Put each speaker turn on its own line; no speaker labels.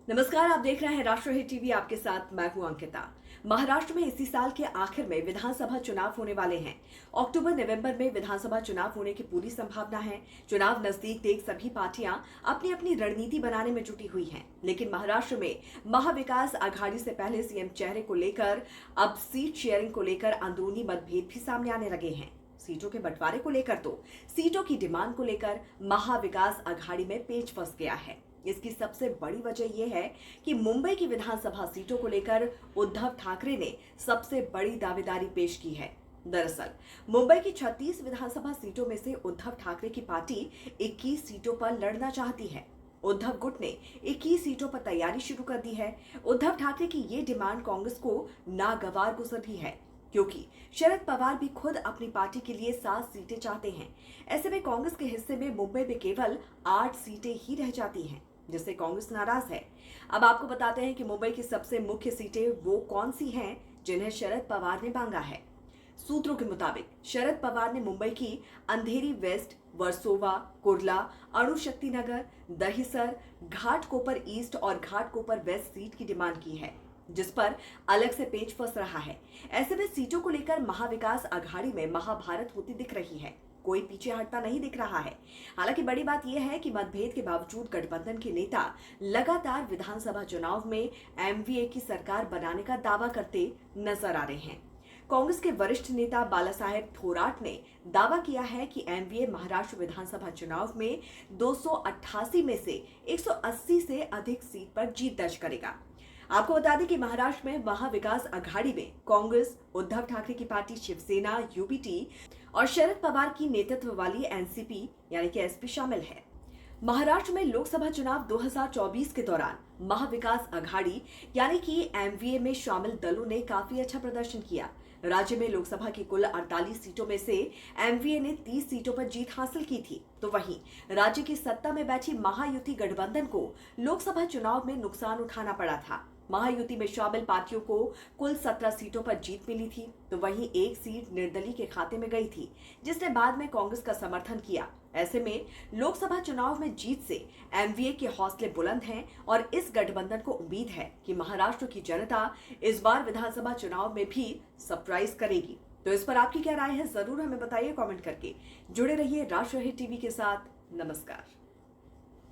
नमस्कार, आप देख रहे हैं राष्ट्रहित टीवी। आपके साथ मैं हूं अंकिता। महाराष्ट्र में इसी साल के आखिर में विधानसभा चुनाव होने वाले हैं। अक्टूबर नवंबर में विधानसभा चुनाव होने की पूरी संभावना है। चुनाव नजदीक देख सभी पार्टियां अपनी अपनी रणनीति बनाने में जुटी हुई हैं। लेकिन महाराष्ट्र में महाविकास आघाड़ी से पहले सीएम चेहरे को लेकर अब सीट शेयरिंग को लेकर अंदरूनी मतभेद भी सामने आने लगे हैं। सीटों के बंटवारे को लेकर तो सीटों की डिमांड को लेकर महाविकास आघाड़ी में पेच फंस गया है। इसकी सबसे बड़ी वजह यह है कि मुंबई की विधानसभा सीटों को लेकर उद्धव ठाकरे ने सबसे बड़ी दावेदारी पेश की है। दरअसल मुंबई की 36 विधानसभा सीटों में से उद्धव ठाकरे की पार्टी 21 सीटों पर लड़ना चाहती है। उद्धव गुट ने 21 सीटों पर तैयारी शुरू कर दी है। उद्धव ठाकरे की ये डिमांड कांग्रेस को नागवार गुजर रही है, क्योंकि शरद पवार भी खुद अपनी पार्टी के लिए 7 सीटें चाहते हैं। ऐसे में कांग्रेस के हिस्से में मुंबई में केवल 8 सीटें ही रह जाती हैं, जिससे कांग्रेस नाराज है। अब आपको बताते हैं कि मुंबई की सबसे मुख्य सीटें वो कौन सी हैं जिन्हें शरद पवार ने मांगा है। सूत्रों के मुताबिक शरद पवार ने मुंबई की अंधेरी वेस्ट, वर्सोवा, कुर्ला, अणुशक्ति नगर, दहिसर, घाटकोपर ईस्ट और घाटकोपर वेस्ट सीट की डिमांड की है, जिस पर अलग से पेच फंस रहा है। ऐसे में सीटों को लेकर महाविकास आघाड़ी में महाभारत होती दिख रही है। कोई पीछे हटता नहीं दिख रहा है। हालांकि बड़ी बात यह है कि मतभेद के बावजूद गठबंधन के नेता लगातार विधानसभा चुनाव में एमवीए की सरकार बनाने का दावा करते नजर आ रहे हैं। कांग्रेस के वरिष्ठ नेता बालासाहेब थोराट ने दावा किया है कि एमवीए महाराष्ट्र विधानसभा चुनाव में 288 में से 180 से अधिक सीट पर जीत दर्ज करेगा। आपको बता दें कि महाराष्ट्र में महाविकास आघाड़ी में कांग्रेस, उद्धव ठाकरे की पार्टी शिवसेना, यूबीटी और शरद पवार की नेतृत्व वाली एनसीपी यानी कि एसपी शामिल है। महाराष्ट्र में लोकसभा चुनाव 2024 के दौरान महाविकास आघाड़ी यानी कि एमवीए में शामिल दलों ने काफी अच्छा प्रदर्शन किया। राज्य में लोकसभा की कुल 48 सीटों में से एमवीए ने 30 सीटों पर जीत हासिल की थी, तो वहीं राज्य की सत्ता में बैठी महायुति गठबंधन को लोकसभा चुनाव में नुकसान उठाना पड़ा था। महायुति में शामिल पार्टियों को कुल 17 सीटों पर जीत मिली थी, तो वहीं एक सीट निर्दलीय के खाते में गई थी, जिसने बाद में कांग्रेस का समर्थन किया। ऐसे में लोकसभा चुनाव में जीत से एमवीए के हौसले बुलंद हैं और इस गठबंधन को उम्मीद है कि महाराष्ट्र की जनता इस बार विधानसभा चुनाव में भी सरप्राइज करेगी। तो इस पर आपकी क्या राय है, जरूर हमें बताइए कमेंट करके। जुड़े रहिए राष्ट्रहित टीवी के साथ। नमस्कार।